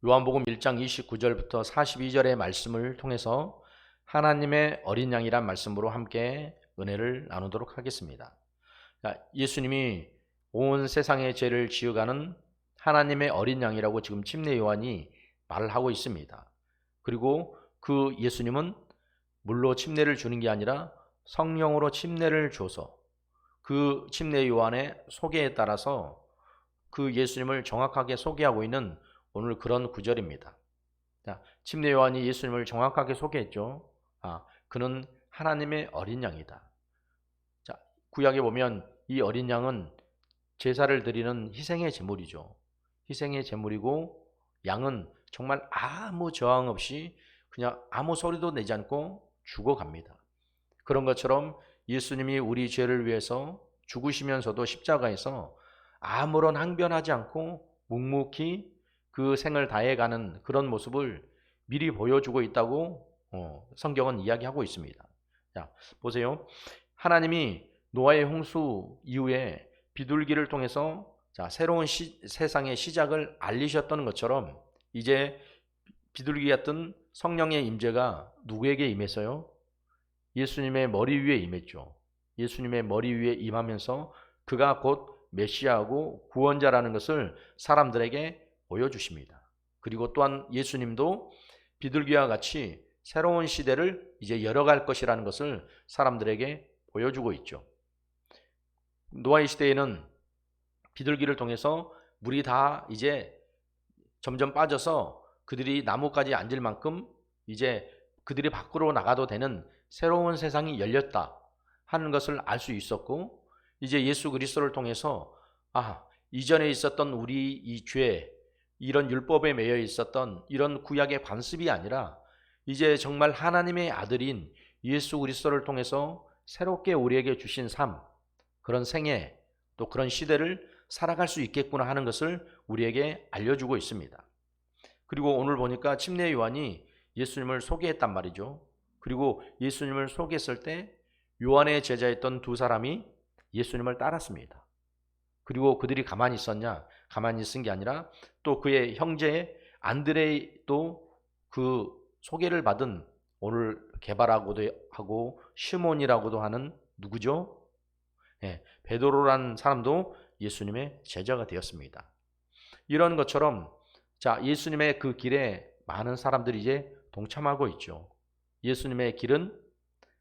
요한복음 1장 29절부터 42절의 말씀을 통해서 하나님의 어린 양이란 말씀으로 함께 은혜를 나누도록 하겠습니다. 예수님이 온 세상의 죄를 지어가는 하나님의 어린 양이라고 지금 침례 요한이 말을 하고 있습니다. 그리고 그 예수님은 물로 침례를 주는 게 아니라 성령으로 침례를 줘서 그 침례 요한의 소개에 따라서 그 예수님을 정확하게 소개하고 있는 오늘 그런 구절입니다. 침례 요한이 예수님을 정확하게 소개했죠. 그는 하나님의 어린 양이다. 구약에 보면 이 어린 양은 제사를 드리는 희생의 제물이죠. 희생의 제물이고 양은 정말 아무 저항 없이 그냥 아무 소리도 내지 않고 죽어갑니다. 그런 것처럼 예수님이 우리 죄를 위해서 죽으시면서도 십자가에서 아무런 항변하지 않고 묵묵히 그 생을 다해가는 그런 모습을 미리 보여주고 있다고 성경은 이야기하고 있습니다. 자, 보세요. 하나님이 노아의 홍수 이후에 비둘기를 통해서 새로운 세상의 시작을 알리셨던 것처럼 이제 비둘기 같은 성령의 임재가 누구에게 임했어요? 예수님의 머리 위에 임했죠. 예수님의 머리 위에 임하면서 그가 곧 메시아하고 구원자라는 것을 사람들에게 보여주십니다. 그리고 또한 예수님도 비둘기와 같이 새로운 시대를 이제 열어갈 것이라는 것을 사람들에게 보여주고 있죠. 노아의 시대에는 비둘기를 통해서 물이 다 이제 점점 빠져서 그들이 나무까지 앉을 만큼 이제 그들이 밖으로 나가도 되는 새로운 세상이 열렸다 하는 것을 알 수 있었고, 이제 예수 그리스도를 통해서 이전에 있었던 우리 이 죄, 이런 율법에 매여 있었던 이런 구약의 관습이 아니라 이제 정말 하나님의 아들인 예수 그리스도를 통해서 새롭게 우리에게 주신 삶, 그런 생애, 또 그런 시대를 살아갈 수 있겠구나 하는 것을 우리에게 알려주고 있습니다. 그리고 오늘 보니까 침례 요한이 예수님을 소개했단 말이죠. 그리고 예수님을 소개했을 때 요한의 제자였던 두 사람이 예수님을 따랐습니다. 그리고 그들이 가만히 있었냐? 가만히 있은 게 아니라 또 그의 형제 안드레도 그 소개를 받은, 오늘 개바라고도 하고 시몬이라고도 하는 누구죠? 베드로라는 사람도 예수님의 제자가 되었습니다. 이런 것처럼 예수님의 그 길에 많은 사람들이 이제 동참하고 있죠. 예수님의 길은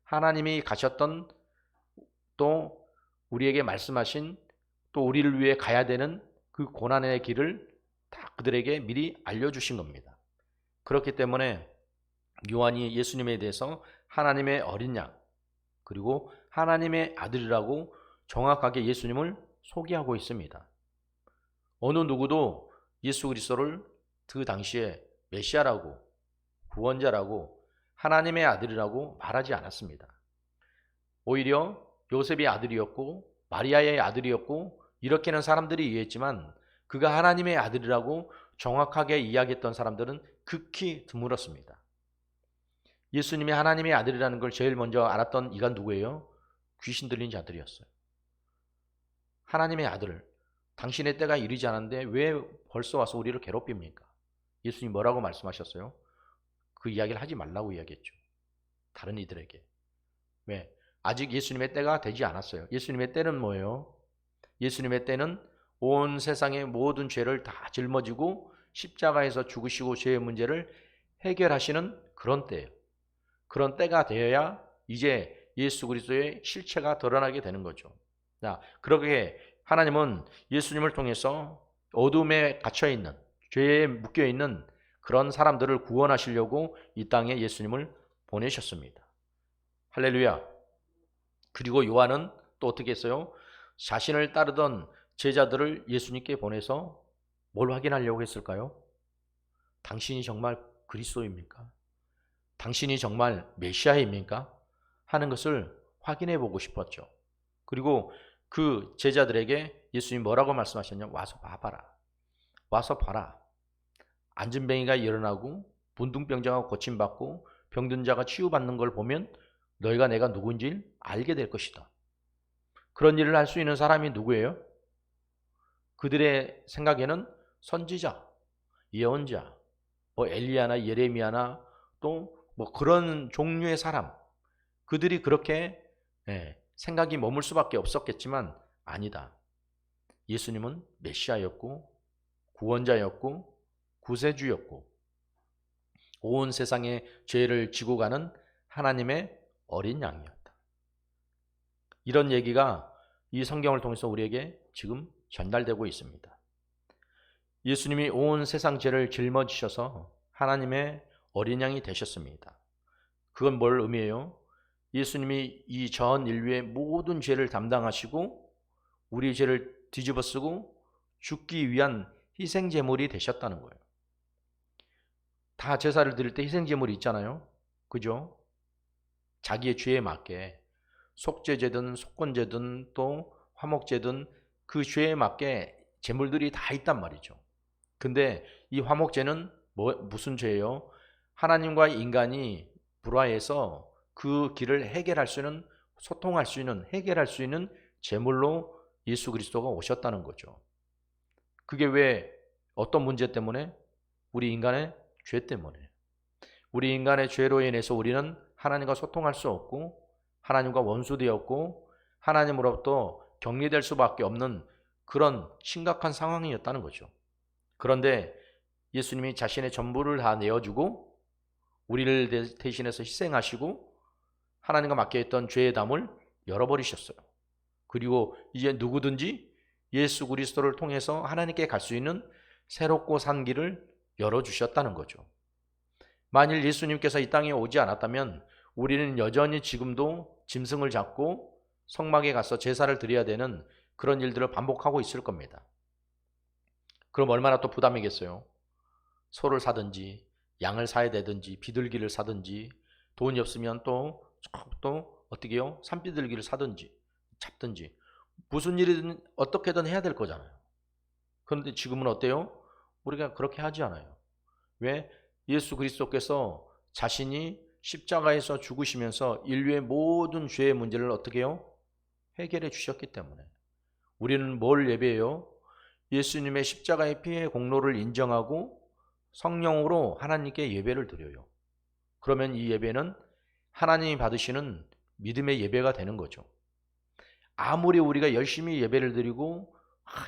하나님이 가셨던, 또 우리에게 말씀하신, 또 우리를 위해 가야 되는 그 고난의 길을 다 그들에게 미리 알려주신 겁니다. 그렇기 때문에 요한이 예수님에 대해서 하나님의 어린 양, 그리고 하나님의 아들이라고 정확하게 예수님을 소개하고 있습니다. 어느 누구도 예수 그리스도를 그 당시에 메시아라고, 구원자라고, 하나님의 아들이라고 말하지 않았습니다. 오히려 요셉의 아들이었고 마리아의 아들이었고 이렇게는 사람들이 이해했지만, 그가 하나님의 아들이라고 정확하게 이야기했던 사람들은 극히 드물었습니다. 예수님이 하나님의 아들이라는 걸 제일 먼저 알았던 이가 누구예요? 귀신 들린 자들이었어요. 하나님의 아들, 당신의 때가 이르지 않았는데 왜 벌써 와서 우리를 괴롭힙니까? 예수님 뭐라고 말씀하셨어요? 그 이야기를 하지 말라고 이야기했죠. 다른 이들에게. 왜? 아직 예수님의 때가 되지 않았어요. 예수님의 때는 뭐예요? 예수님의 때는 온 세상의 모든 죄를 다 짊어지고 십자가에서 죽으시고 죄의 문제를 해결하시는 그런 때예요. 그런 때가 되어야 이제 예수 그리스도의 실체가 드러나게 되는 거죠. 그렇게 하나님은 예수님을 통해서 어둠에 갇혀있는, 죄에 묶여있는 그런 사람들을 구원하시려고 이 땅에 예수님을 보내셨습니다. 할렐루야. 그리고 요한은 또 어떻게 했어요? 자신을 따르던 제자들을 예수님께 보내서 뭘 확인하려고 했을까요? 당신이 정말 그리스도입니까? 당신이 정말 메시아입니까? 하는 것을 확인해 보고 싶었죠. 그리고 그 제자들에게 예수님이 뭐라고 말씀하셨냐? 와서 봐봐라. 와서 봐라. 안진뱅이가 일어나고 문둥병자가 고침받고 병든 자가 치유받는 걸 보면 너희가 내가 누군지 알게 될 것이다. 그런 일을 할 수 있는 사람이 누구예요? 그들의 생각에는 선지자, 예언자, 뭐 엘리야나 예레미야나 또 뭐 그런 종류의 사람, 그들이 그렇게 생각이 머물 수밖에 없었겠지만 아니다. 예수님은 메시아였고 구원자였고 구세주였고 온 세상의 죄를 지고 가는 하나님의 어린 양이었다. 이런 얘기가 이 성경을 통해서 우리에게 지금 전달되고 있습니다. 예수님이 온 세상 죄를 짊어지셔서 하나님의 어린 양이 되셨습니다. 그건 뭘 의미해요? 예수님이 이 전 인류의 모든 죄를 담당하시고 우리 죄를 뒤집어쓰고 죽기 위한 희생제물이 되셨다는 거예요. 다 제사를 드릴 때 희생제물이 있잖아요. 그죠? 자기의 죄에 맞게 속죄제든 속건제든 또 화목제든 그 죄에 맞게 제물들이 다 있단 말이죠. 근데 이 화목제는 무슨 죄예요? 하나님과 인간이 불화해서 그 길을 해결할 수 있는, 소통할 수 있는, 해결할 수 있는 제물로 예수 그리스도가 오셨다는 거죠. 그게 왜 어떤 문제 때문에? 우리 인간의 죄 때문에. 우리 인간의 죄로 인해서 우리는 하나님과 소통할 수 없고 하나님과 원수되었고 하나님으로부터 격리될 수밖에 없는 그런 심각한 상황이었다는 거죠. 그런데 예수님이 자신의 전부를 다 내어주고 우리를 대신해서 희생하시고 하나님과 맡겨있던 죄의 담을 열어버리셨어요. 그리고 이제 누구든지 예수 그리스도를 통해서 하나님께 갈 수 있는 새롭고 산 길을 열어주셨다는 거죠. 만일 예수님께서 이 땅에 오지 않았다면 우리는 여전히 지금도 짐승을 잡고 성막에 가서 제사를 드려야 되는 그런 일들을 반복하고 있을 겁니다. 그럼 얼마나 또 부담이겠어요? 소를 사든지 양을 사야 되든지 비둘기를 사든지 돈이 없으면 또 어떻게 해요? 산비둘기를 사든지 잡든지 무슨 일이든 어떻게든 해야 될 거잖아요. 그런데 지금은 어때요? 우리가 그렇게 하지 않아요. 왜? 예수 그리스도께서 자신이 십자가에서 죽으시면서 인류의 모든 죄의 문제를 어떻게 해요? 해결해 주셨기 때문에. 우리는 뭘 예배해요? 예수님의 십자가의 피의 공로를 인정하고 성령으로 하나님께 예배를 드려요. 그러면 이 예배는 하나님이 받으시는 믿음의 예배가 되는 거죠. 아무리 우리가 열심히 예배를 드리고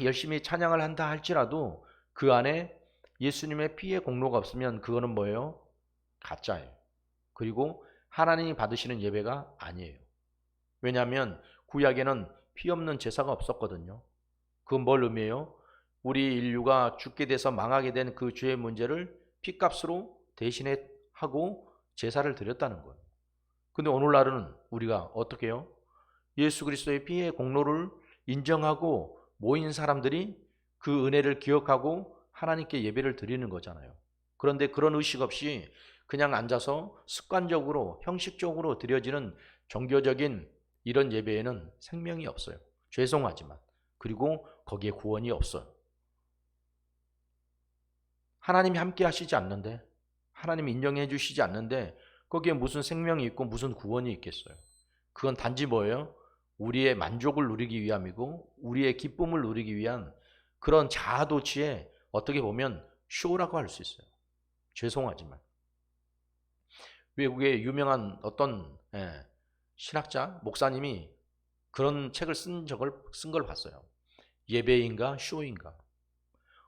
열심히 찬양을 한다 할지라도 그 안에 예수님의 피의 공로가 없으면 그거는 뭐예요? 가짜예요. 그리고 하나님이 받으시는 예배가 아니에요. 왜냐하면 구약에는 피 없는 제사가 없었거든요. 그건 뭘 의미해요? 우리 인류가 죽게 돼서 망하게 된 그 죄의 문제를 피값으로 대신해 하고 제사를 드렸다는 거예요. 근데 오늘날은 우리가 어떻게 해요? 예수 그리스도의 피의 공로를 인정하고 모인 사람들이 그 은혜를 기억하고 하나님께 예배를 드리는 거잖아요. 그런데 그런 의식 없이 그냥 앉아서 습관적으로 형식적으로 드려지는 종교적인 이런 예배에는 생명이 없어요. 죄송하지만. 그리고 거기에 구원이 없어요. 하나님이 함께 하시지 않는데, 하나님이 인정해 주시지 않는데 거기에 무슨 생명이 있고 무슨 구원이 있겠어요. 그건 단지 뭐예요? 우리의 만족을 누리기 위함이고 우리의 기쁨을 누리기 위한 그런 자아도취에 어떻게 보면 쇼라고 할 수 있어요. 죄송하지만. 외국의 유명한 어떤 신학자, 목사님이 그런 책을 쓴 걸 봤어요. 예배인가 쇼인가.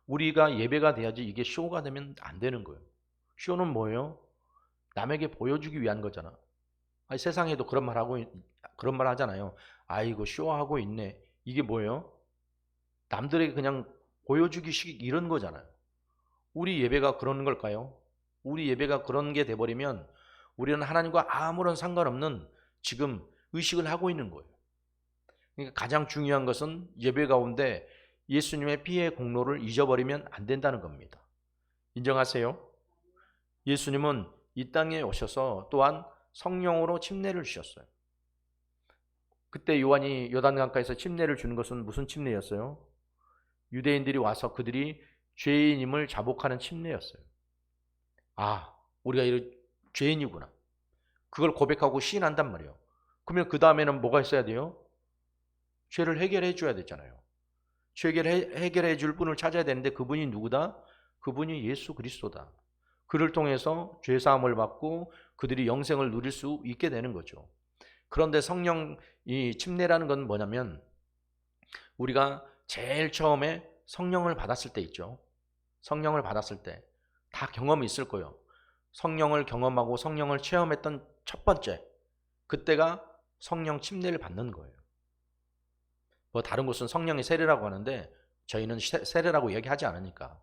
우리가 예배가 돼야지 이게 쇼가 되면 안 되는 거예요. 쇼는 뭐예요? 남에게 보여주기 위한 거잖아. 아니, 세상에도 그런 말 하잖아요. 아이고 쇼하고 있네. 이게 뭐예요? 남들에게 그냥 보여주기식 이런 거잖아요. 우리 예배가 그런 걸까요? 우리 예배가 그런 게 돼버리면 우리는 하나님과 아무런 상관없는 지금 의식을 하고 있는 거예요. 그러니까 가장 중요한 것은 예배 가운데 예수님의 피의 공로를 잊어버리면 안 된다는 겁니다. 인정하세요? 예수님은 이 땅에 오셔서 또한 성령으로 침례를 주셨어요. 그때 요한이 요단강가에서 침례를 주는 것은 무슨 침례였어요? 유대인들이 와서 그들이 죄인임을 자복하는 침례였어요. 아, 우리가 이런 죄인이구나. 그걸 고백하고 시인한단 말이에요. 그러면 그 다음에는 뭐가 있어야 돼요? 죄를 해결해 줘야 되잖아요. 죄를 해결해 줄 분을 찾아야 되는데 그분이 누구다? 그분이 예수 그리스도다. 그를 통해서 죄사함을 받고 그들이 영생을 누릴 수 있게 되는 거죠. 그런데 성령 이 침례라는 건 뭐냐면 우리가 제일 처음에 성령을 받았을 때 있죠. 성령을 받았을 때 다 경험이 있을 거예요. 성령을 경험하고 성령을 체험했던 첫 번째, 그때가 성령 침례를 받는 거예요. 뭐 다른 곳은 성령의 세례라고 하는데 저희는 세례라고 얘기하지 않으니까.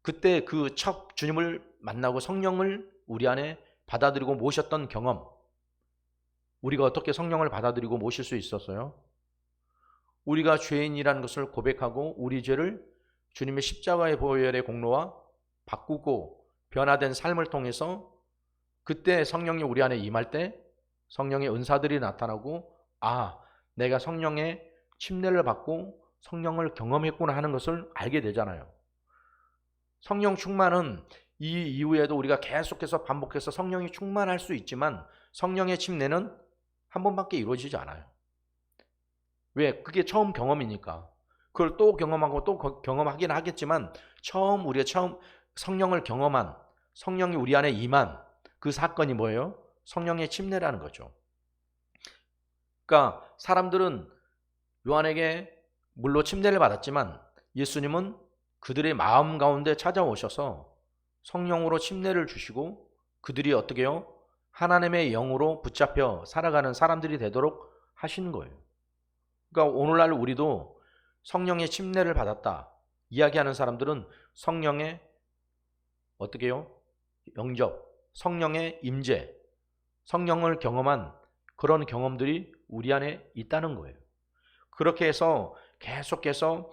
그때 그 첫 주님을 만나고 성령을 우리 안에 받아들이고 모셨던 경험, 우리가 어떻게 성령을 받아들이고 모실 수 있었어요? 우리가 죄인이라는 것을 고백하고 우리 죄를 주님의 십자가의 보혈의 공로와 바꾸고 변화된 삶을 통해서 그때 성령이 우리 안에 임할 때 성령의 은사들이 나타나고 내가 성령의 침례를 받고 성령을 경험했구나 하는 것을 알게 되잖아요. 성령 충만은 이 이후에도 우리가 계속해서 반복해서 성령이 충만할 수 있지만 성령의 침례는 한 번밖에 이루어지지 않아요. 왜? 그게 처음 경험이니까. 그걸 또 경험하고 또 경험하긴 하겠지만 우리가 처음 성령을 경험한, 성령이 우리 안에 임한 그 사건이 뭐예요? 성령의 침례라는 거죠. 그러니까 사람들은 요한에게 물로 침례를 받았지만 예수님은 그들의 마음 가운데 찾아오셔서 성령으로 침례를 주시고 그들이 어떻게 해요? 하나님의 영으로 붙잡혀 살아가는 사람들이 되도록 하신 거예요. 그러니까 오늘날 우리도 성령의 침례를 받았다 이야기하는 사람들은 성령의 어떻게 해요? 영접, 성령의 임재, 성령을 경험한 그런 경험들이 우리 안에 있다는 거예요. 그렇게 해서 계속해서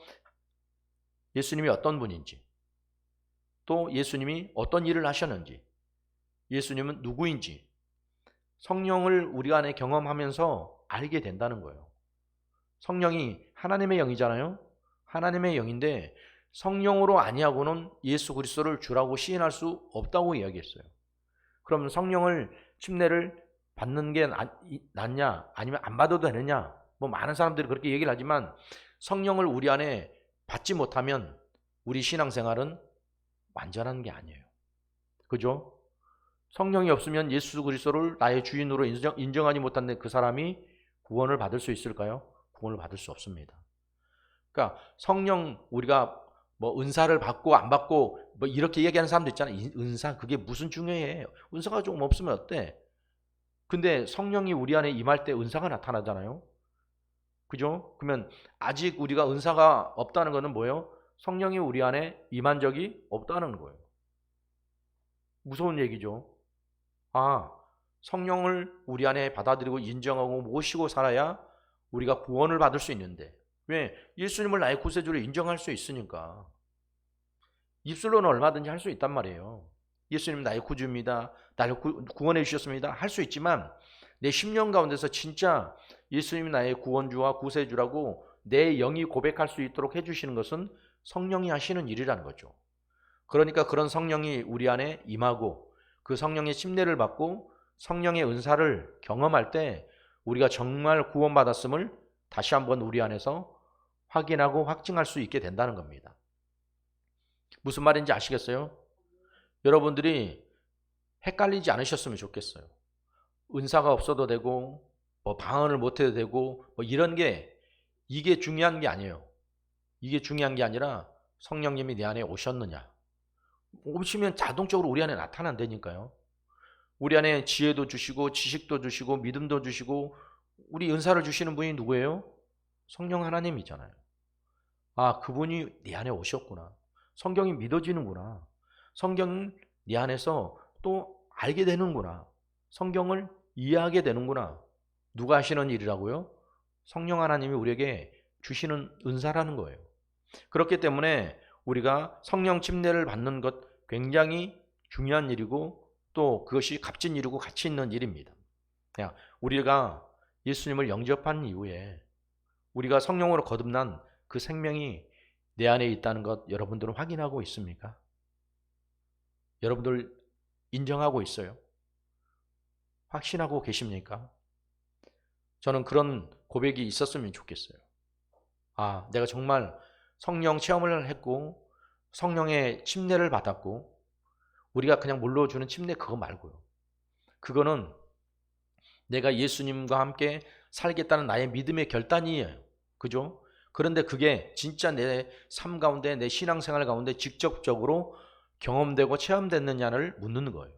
예수님이 어떤 분인지, 또 예수님이 어떤 일을 하셨는지, 예수님은 누구인지 성령을 우리 안에 경험하면서 알게 된다는 거예요. 성령이 하나님의 영이잖아요. 하나님의 영인데 성령으로 아니하고는 예수 그리스도를 주라고 시인할 수 없다고 이야기했어요. 그럼 성령을 침례를 받는 게 낫냐 아니면 안 받아도 되느냐, 뭐 많은 사람들이 그렇게 얘기를 하지만 성령을 우리 안에 받지 못하면 우리 신앙생활은 완전한 게 아니에요. 그죠? 성령이 없으면 예수 그리스도를 나의 주인으로 인정하지 못한 그 사람이 구원을 받을 수 있을까요? 구원을 받을 수 없습니다. 그러니까 성령 우리가 뭐 은사를 받고 안 받고 뭐 이렇게 얘기하는 사람도 있잖아요. 은사 그게 무슨 중요해? 은사가 좀 없으면 어때? 근데 성령이 우리 안에 임할 때 은사가 나타나잖아요. 그죠? 그러면 아직 우리가 은사가 없다는 것은 뭐예요? 성령이 우리 안에 임한 적이 없다는 거예요. 무서운 얘기죠. 성령을 우리 안에 받아들이고 인정하고 모시고 살아야 우리가 구원을 받을 수 있는데, 왜? 예수님을 나의 구세주로 인정할 수 있으니까. 입술로는 얼마든지 할 수 있단 말이에요. 예수님 나의 구주입니다. 나를 구원해 주셨습니다. 할 수 있지만 내 심령 가운데서 진짜 예수님이 나의 구원주와 구세주라고 내 영이 고백할 수 있도록 해주시는 것은 성령이 하시는 일이라는 거죠. 그러니까 그런 성령이 우리 안에 임하고 그 성령의 침례를 받고 성령의 은사를 경험할 때 우리가 정말 구원받았음을 다시 한번 우리 안에서 확인하고 확증할 수 있게 된다는 겁니다. 무슨 말인지 아시겠어요? 여러분들이 헷갈리지 않으셨으면 좋겠어요. 은사가 없어도 되고 뭐 방언을 못해도 되고 뭐 이런 게 이게 중요한 게 아니에요. 이게 중요한 게 아니라 성령님이 내 안에 오셨느냐. 오시면 자동적으로 우리 안에 나타난다니까요. 우리 안에 지혜도 주시고 지식도 주시고 믿음도 주시고 우리 은사를 주시는 분이 누구예요? 성령 하나님이잖아요. 그분이 내 안에 오셨구나. 성경이 믿어지는구나. 성경 내 안에서 또 알게 되는구나. 성경을 이해하게 되는구나. 누가 하시는 일이라고요? 성령 하나님이 우리에게 주시는 은사라는 거예요. 그렇기 때문에 우리가 성령 침례를 받는 것 굉장히 중요한 일이고 또 그것이 값진 일이고 가치 있는 일입니다. 우리가 예수님을 영접한 이후에 우리가 성령으로 거듭난 그 생명이 내 안에 있다는 것 여러분들은 확인하고 있습니까? 여러분들 인정하고 있어요? 확신하고 계십니까? 저는 그런 고백이 있었으면 좋겠어요. 내가 정말 성령 체험을 했고 성령의 침례를 받았고 우리가 그냥 물러주는 침례 그거 말고요. 그거는 내가 예수님과 함께 살겠다는 나의 믿음의 결단이에요. 그죠? 그런데 그게 진짜 내 삶 가운데, 내 신앙생활 가운데 직접적으로 경험되고 체험됐느냐를 묻는 거예요.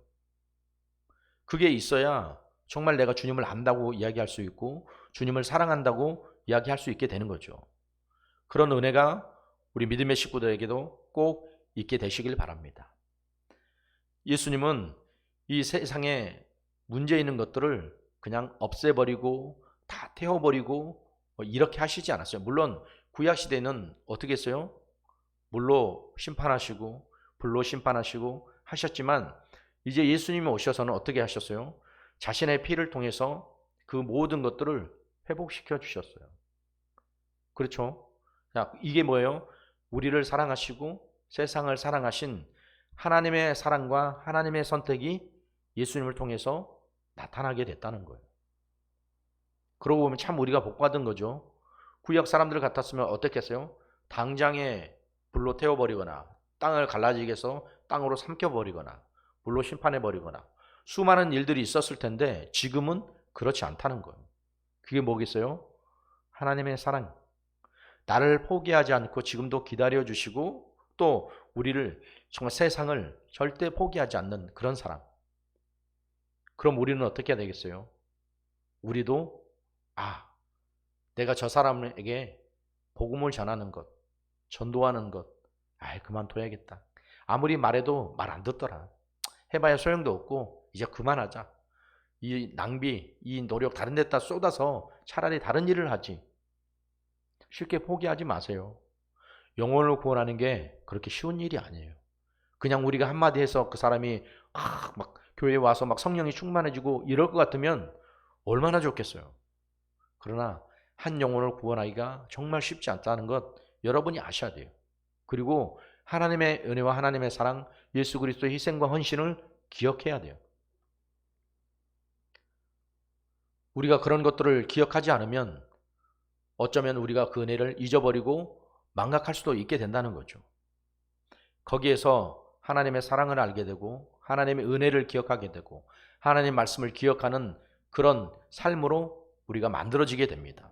그게 있어야 정말 내가 주님을 안다고 이야기할 수 있고 주님을 사랑한다고 이야기할 수 있게 되는 거죠. 그런 은혜가 우리 믿음의 식구들에게도 꼭 있게 되시길 바랍니다. 예수님은 이 세상에 문제 있는 것들을 그냥 없애버리고 다 태워버리고 이렇게 하시지 않았어요. 물론 구약시대는 어떻게 했어요? 물로 심판하시고 불로 심판하시고 하셨지만 이제 예수님이 오셔서는 어떻게 하셨어요? 자신의 피를 통해서 그 모든 것들을 회복시켜 주셨어요. 그렇죠? 자, 이게 뭐예요? 우리를 사랑하시고 세상을 사랑하신 하나님의 사랑과 하나님의 선택이 예수님을 통해서 나타나게 됐다는 거예요. 그러고 보면 참 우리가 복받은 거죠. 구약 사람들 같았으면 어떻겠어요? 당장에 불로 태워버리거나 땅을 갈라지게 해서 땅으로 삼켜버리거나 불로 심판해버리거나 수많은 일들이 있었을 텐데 지금은 그렇지 않다는 거예요. 그게 뭐겠어요? 하나님의 사랑. 나를 포기하지 않고 지금도 기다려주시고 또 우리를 정말 세상을 절대 포기하지 않는 그런 사랑. 그럼 우리는 어떻게 해야 되겠어요? 우리도 내가 저 사람에게 복음을 전하는 것, 전도하는 것, 그만둬야겠다. 아무리 말해도 말 안 듣더라. 해봐야 소용도 없고 이제 그만하자. 이 낭비, 이 노력 다른 데다 쏟아서 차라리 다른 일을 하지. 쉽게 포기하지 마세요. 영혼을 구원하는 게 그렇게 쉬운 일이 아니에요. 그냥 우리가 한마디 해서 그 사람이 막 교회에 와서 막 성령이 충만해지고 이럴 것 같으면 얼마나 좋겠어요. 그러나 한 영혼을 구원하기가 정말 쉽지 않다는 것 여러분이 아셔야 돼요. 그리고 하나님의 은혜와 하나님의 사랑, 예수 그리스도의 희생과 헌신을 기억해야 돼요. 우리가 그런 것들을 기억하지 않으면 어쩌면 우리가 그 은혜를 잊어버리고 망각할 수도 있게 된다는 거죠. 거기에서 하나님의 사랑을 알게 되고 하나님의 은혜를 기억하게 되고 하나님 말씀을 기억하는 그런 삶으로 우리가 만들어지게 됩니다.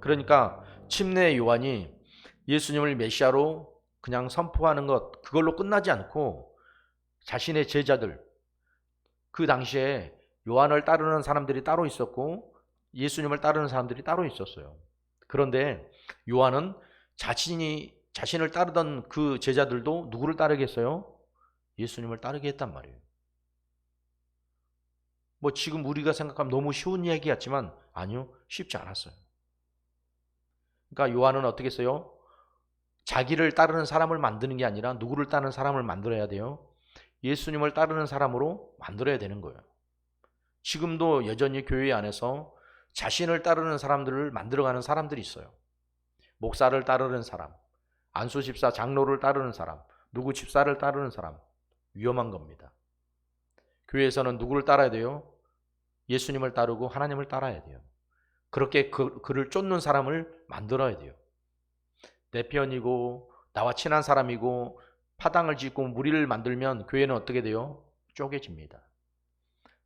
그러니까 침례 요한이 예수님을 메시아로 그냥 선포하는 것 그걸로 끝나지 않고 자신의 제자들, 그 당시에 요한을 따르는 사람들이 따로 있었고 예수님을 따르는 사람들이 따로 있었어요. 그런데 요한은 자신을 따르던 그 제자들도 누구를 따르겠어요? 예수님을 따르게 했단 말이에요. 뭐 지금 우리가 생각하면 너무 쉬운 이야기 같지만 아니요, 쉽지 않았어요. 그러니까 요한은 어떻게 했어요? 자기를 따르는 사람을 만드는 게 아니라 누구를 따르는 사람을 만들어야 돼요? 예수님을 따르는 사람으로 만들어야 되는 거예요. 지금도 여전히 교회 안에서 자신을 따르는 사람들을 만들어가는 사람들이 있어요. 목사를 따르는 사람, 안수 집사 장로를 따르는 사람, 누구 집사를 따르는 사람, 위험한 겁니다. 교회에서는 누구를 따라야 돼요? 예수님을 따르고 하나님을 따라야 돼요. 그렇게 그를 쫓는 사람을 만들어야 돼요. 내 편이고 나와 친한 사람이고 파당을 짓고 무리를 만들면 교회는 어떻게 돼요? 쪼개집니다.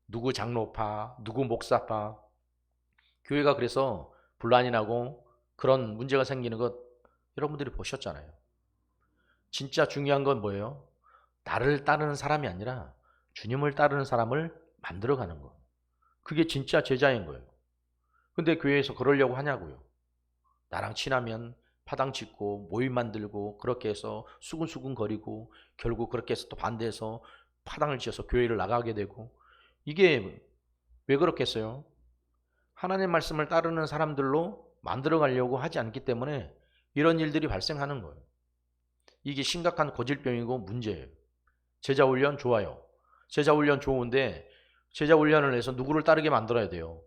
누구 장로파, 누구 목사파. 교회가 그래서 분란이 나고 그런 문제가 생기는 것 여러분들이 보셨잖아요. 진짜 중요한 건 뭐예요? 나를 따르는 사람이 아니라 주님을 따르는 사람을 만들어가는 거. 그게 진짜 제자인 거예요. 근데 교회에서 그러려고 하냐고요. 나랑 친하면 파당 짓고 모임 만들고 그렇게 해서 수근수근 거리고 결국 그렇게 해서 또 반대해서 파당을 지어서 교회를 나가게 되고 이게 왜 그렇겠어요? 하나님 말씀을 따르는 사람들로 만들어 가려고 하지 않기 때문에 이런 일들이 발생하는 거예요. 이게 심각한 고질병이고 문제예요. 제자 훈련 좋아요. 제자 훈련 좋은데 제자 훈련을 해서 누구를 따르게 만들어야 돼요?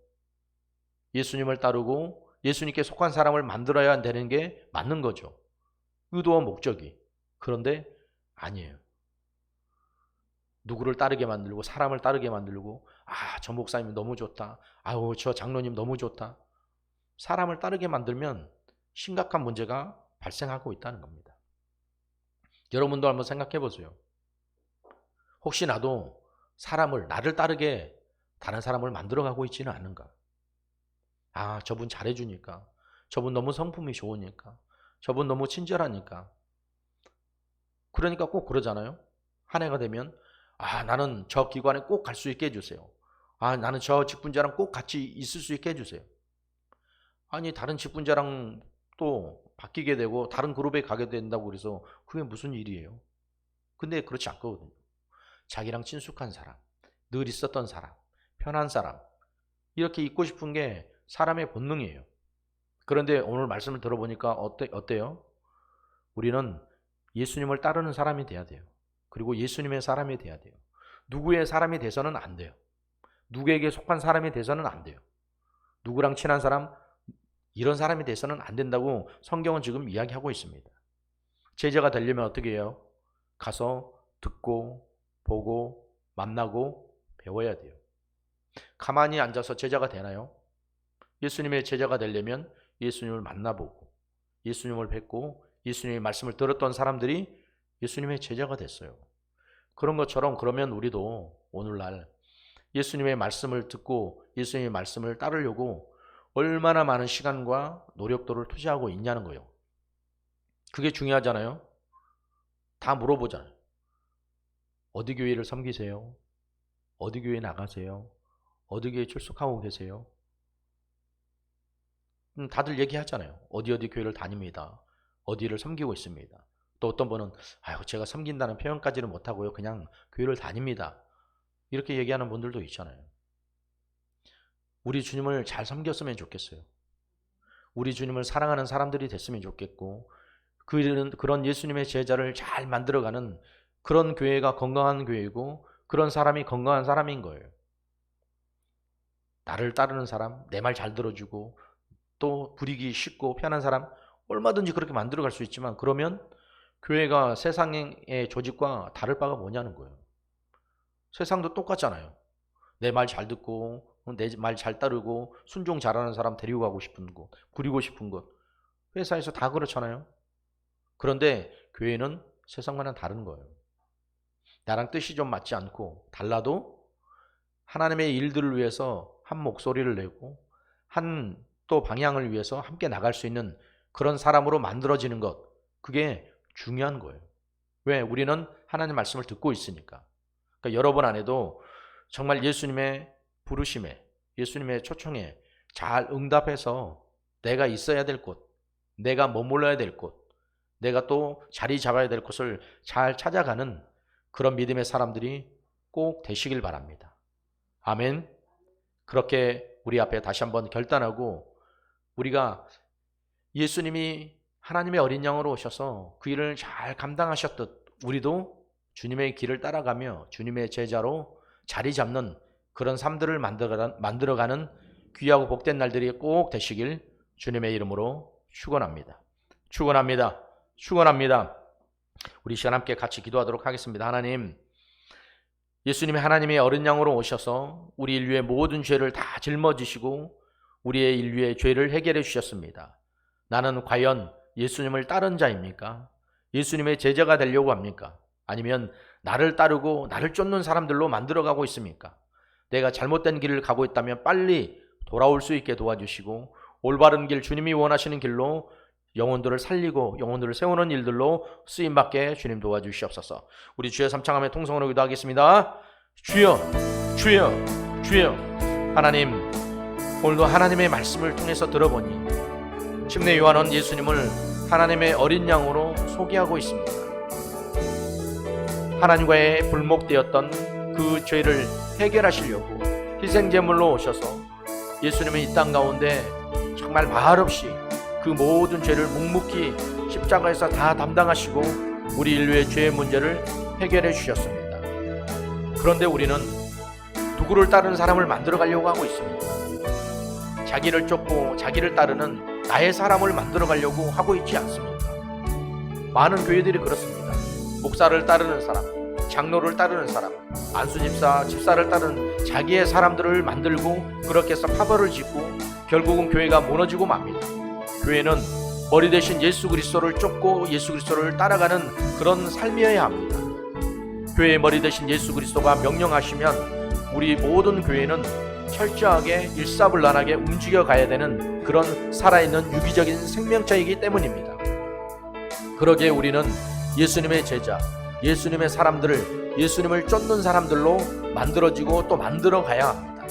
예수님을 따르고 예수님께 속한 사람을 만들어야 되는 게 맞는 거죠. 의도와 목적이. 그런데 아니에요. 누구를 따르게 만들고 사람을 따르게 만들고 저 목사님 너무 좋다. 저 장로님 너무 좋다. 사람을 따르게 만들면 심각한 문제가 발생하고 있다는 겁니다. 여러분도 한번 생각해 보세요. 혹시 나도 나를 따르게 다른 사람을 만들어가고 있지는 않은가? 아, 저분 잘해주니까, 저분 너무 성품이 좋으니까, 저분 너무 친절하니까. 그러니까 꼭 그러잖아요. 한 해가 되면 아, 나는 저 기관에 꼭 갈 수 있게 해주세요. 아, 나는 저 직분자랑 꼭 같이 있을 수 있게 해주세요. 아니, 다른 직분자랑 또 바뀌게 되고 다른 그룹에 가게 된다고 그래서 그게 무슨 일이에요? 근데 그렇지 않거든요. 자기랑 친숙한 사람, 늘 있었던 사람, 편한 사람, 이렇게 있고 싶은 게 사람의 본능이에요. 그런데 오늘 말씀을 들어보니까 어때요? 우리는 예수님을 따르는 사람이 돼야 돼요. 그리고 예수님의 사람이 돼야 돼요. 누구의 사람이 돼서는 안 돼요. 누구에게 속한 사람이 돼서는 안 돼요. 누구랑 친한 사람, 이런 사람이 돼서는 안 된다고 성경은 지금 이야기하고 있습니다. 제자가 되려면 어떻게 해요? 가서 듣고 보고 만나고 배워야 돼요. 가만히 앉아서 제자가 되나요? 예수님의 제자가 되려면 예수님을 만나보고 예수님을 뵙고 예수님의 말씀을 들었던 사람들이 예수님의 제자가 됐어요. 그런 것처럼 그러면 우리도 오늘날 예수님의 말씀을 듣고 예수님의 말씀을 따르려고 얼마나 많은 시간과 노력도를 투자하고 있냐는 거예요. 그게 중요하잖아요. 다 물어보잖아요. 어디 교회를 섬기세요? 어디 교회 나가세요? 어디 교회 출석하고 계세요? 다들 얘기하잖아요. 어디 교회를 다닙니다. 어디를 섬기고 있습니다. 또 어떤 분은 제가 섬긴다는 표현까지는 못하고요. 그냥 교회를 다닙니다. 이렇게 얘기하는 분들도 있잖아요. 우리 주님을 잘 섬겼으면 좋겠어요. 우리 주님을 사랑하는 사람들이 됐으면 좋겠고 그런 예수님의 제자를 잘 만들어가는 그런 교회가 건강한 교회이고 그런 사람이 건강한 사람인 거예요. 나를 따르는 사람, 내 말 잘 들어주고 또 부리기 쉽고 편한 사람 얼마든지 그렇게 만들어갈 수 있지만 그러면 교회가 세상의 조직과 다를 바가 뭐냐는 거예요. 세상도 똑같잖아요. 내 말 잘 듣고 내 말 잘 따르고 순종 잘하는 사람 데리고 가고 싶은 곳, 부리고 싶은 곳 회사에서 다 그렇잖아요. 그런데 교회는 세상과는 다른 거예요. 나랑 뜻이 좀 맞지 않고 달라도 하나님의 일들을 위해서 한 목소리를 내고 한 또 방향을 위해서 함께 나갈 수 있는 그런 사람으로 만들어지는 것, 그게 중요한 거예요. 왜? 우리는 하나님 말씀을 듣고 있으니까. 그러니까 여러 번 안 해도 정말 예수님의 부르심에, 예수님의 초청에 잘 응답해서 내가 있어야 될 곳, 내가 머물러야 될 곳, 내가 또 자리 잡아야 될 곳을 잘 찾아가는 그런 믿음의 사람들이 꼭 되시길 바랍니다. 아멘. 그렇게 우리 앞에 다시 한번 결단하고 우리가 예수님이 하나님의 어린 양으로 오셔서 그 일을 잘 감당하셨듯 우리도 주님의 길을 따라가며 주님의 제자로 자리 잡는 그런 삶들을 만들어가는 귀하고 복된 날들이 꼭 되시길 주님의 이름으로 축원합니다. 축원합니다. 축원합니다. 우리 시간 함께 같이 기도하도록 하겠습니다. 하나님, 예수님이 하나님의 어린 양으로 오셔서 우리 인류의 모든 죄를 다 짊어지시고 우리의 인류의 죄를 해결해 주셨습니다. 나는 과연 예수님을 따른 자입니까? 예수님의 제자가 되려고 합니까? 아니면 나를 따르고 나를 쫓는 사람들로 만들어가고 있습니까? 내가 잘못된 길을 가고 있다면 빨리 돌아올 수 있게 도와주시고 올바른 길, 주님이 원하시는 길로 영혼들을 살리고 영혼들을 세우는 일들로 쓰임받게 주님 도와주시옵소서. 우리 주여 삼창하며 통성으로 기도하겠습니다. 주여, 주여, 주여. 하나님, 오늘도 하나님의 말씀을 통해서 들어보니 침례 요한은 예수님을 하나님의 어린 양으로 소개하고 있습니다. 하나님과의 불목되었던 그 죄를 해결하시려고 희생제물로 오셔서 예수님은 이 땅 가운데 정말 말없이 그 모든 죄를 묵묵히 십자가에서 다 담당하시고 우리 인류의 죄의 문제를 해결해 주셨습니다. 그런데 우리는 누구를 따르는 사람을 만들어 가려고 하고 있습니다. 자기를 쫓고 자기를 따르는 나의 사람을 만들어 가려고 하고 있지 않습니까? 많은 교회들이 그렇습니다. 목사를 따르는 사람, 장로를 따르는 사람, 안수집사, 집사를 따르는 자기의 사람들을 만들고 그렇게 해서 파벌을 짓고 결국은 교회가 무너지고 맙니다. 교회는 머리 대신 예수 그리스도를 쫓고 예수 그리스도를 따라가는 그런 삶이어야 합니다. 교회의 머리 되신 예수 그리스도가 명령하시면 우리 모든 교회는 철저하게 일사불란하게 움직여 가야 되는 그런 살아있는 유기적인 생명체이기 때문입니다. 그러기에 우리는 예수님의 제자, 예수님의 사람들을, 예수님을 쫓는 사람들로 만들어지고 또 만들어 가야 합니다.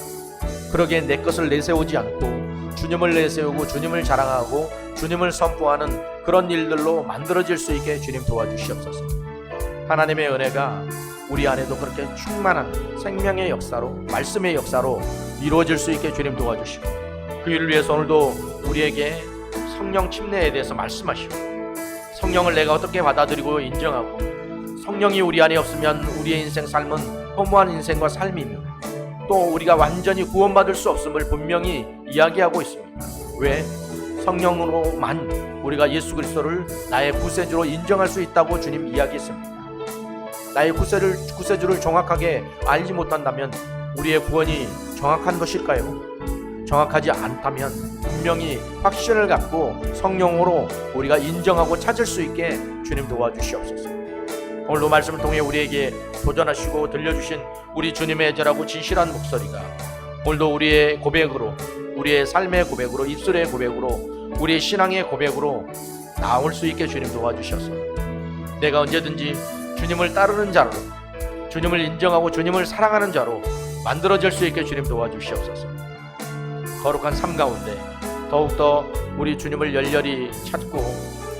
그러기에 내 것을 내세우지 않고 주님을 내세우고 주님을 자랑하고 주님을 선포하는 그런 일들로 만들어질 수 있게 주님 도와주시옵소서. 하나님의 은혜가 우리 안에도 그렇게 충만한 생명의 역사로, 말씀의 역사로 이루어질 수 있게 주님 도와주시고, 그 일을 위해서 오늘도 우리에게 성령 침례에 대해서 말씀하시고, 성령을 내가 어떻게 받아들이고 인정하고, 성령이 우리 안에 없으면 우리의 인생 삶은 허무한 인생과 삶이며 또 우리가 완전히 구원받을 수 없음을 분명히 이야기하고 있습니다. 왜? 성령으로만 우리가 예수 그리스도를 나의 구세주로 인정할 수 있다고 주님 이야기했습니다. 나의 구세주를 정확하게 알지 못한다면 우리의 구원이 정확한 것일까요? 정확하지 않다면 분명히 확신을 갖고 성령으로 우리가 인정하고 찾을 수 있게 주님 도와주시옵소서. 오늘도 말씀을 통해 우리에게 도전하시고 들려주신 우리 주님의 애절하고 진실한 목소리가 오늘도 우리의 고백으로, 우리의 삶의 고백으로, 입술의 고백으로, 우리의 신앙의 고백으로 나올 수 있게 주님 도와주셔서 내가 언제든지 주님을 따르는 자로, 주님을 인정하고 주님을 사랑하는 자로 만들어질 수 있게 주님 도와주시옵소서. 거룩한 삶 가운데 더욱더 우리 주님을 열렬히 찾고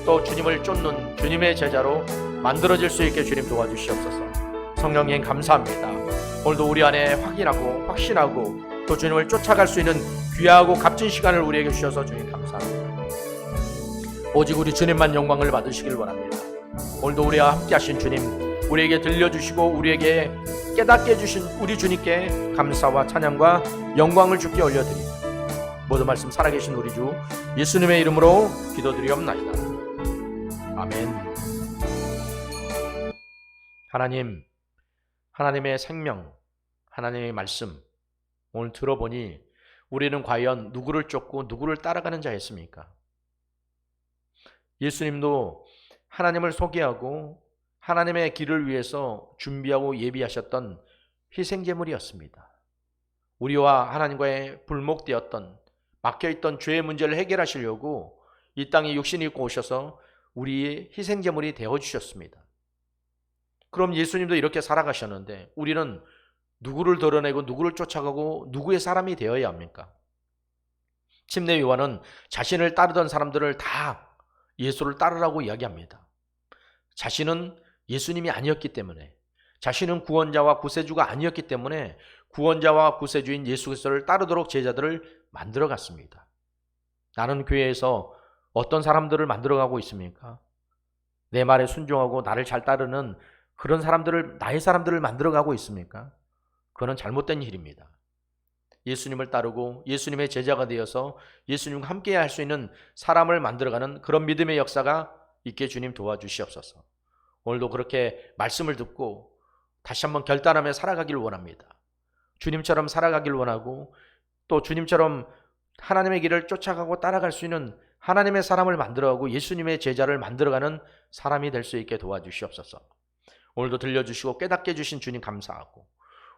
또 주님을 쫓는 주님의 제자로 만들어질 수 있게 주님 도와주시옵소서. 성령님 감사합니다. 오늘도 우리 안에 확인하고 확신하고 또 주님을 쫓아갈 수 있는 귀하고 값진 시간을 우리에게 주셔서 주님 감사합니다. 오직 우리 주님만 영광을 받으시길 원합니다. 오늘도 우리와 함께 하신 주님, 우리에게 들려주시고 우리에게 깨닫게 해주신 우리 주님께 감사와 찬양과 영광을 주께 올려드립니다. 모든 말씀 살아계신 우리 주 예수님의 이름으로 기도드리옵나이다. 아멘. 하나님, 하나님의 생명, 하나님의 말씀 오늘 들어보니 우리는 과연 누구를 쫓고 누구를 따라가는 자였습니까? 예수님도 하나님을 소개하고 하나님의 길을 위해서 준비하고 예비하셨던 희생제물이었습니다. 우리와 하나님과의 불목되었던 막혀있던 죄의 문제를 해결하시려고 이 땅에 육신이 입고 오셔서 우리의 희생제물이 되어주셨습니다. 그럼 예수님도 이렇게 살아가셨는데 우리는 누구를 드러내고 누구를 쫓아가고 누구의 사람이 되어야 합니까? 침례 요한은 자신을 따르던 사람들을 다 예수를 따르라고 이야기합니다. 자신은 예수님이 아니었기 때문에, 자신은 구원자와 구세주가 아니었기 때문에 구원자와 구세주인 예수 그리스도를 따르도록 제자들을 만들어 갔습니다. 나는 교회에서 어떤 사람들을 만들어가고 있습니까? 내 말에 순종하고 나를 잘 따르는 그런 사람들을, 나의 사람들을 만들어가고 있습니까? 그건 잘못된 일입니다. 예수님을 따르고 예수님의 제자가 되어서 예수님과 함께 할 수 있는 사람을 만들어가는 그런 믿음의 역사가 있게 주님 도와주시옵소서. 오늘도 그렇게 말씀을 듣고 다시 한번 결단하며 살아가기를 원합니다. 주님처럼 살아가기를 원하고 또 주님처럼 하나님의 길을 쫓아가고 따라갈 수 있는 하나님의 사람을 만들어가고 예수님의 제자를 만들어가는 사람이 될 수 있게 도와주시옵소서. 오늘도 들려주시고 깨닫게 해주신 주님 감사하고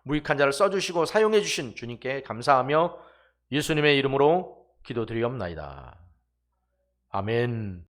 무익한 자를 써주시고 사용해 주신 주님께 감사하며 예수님의 이름으로 기도드리옵나이다. 아멘.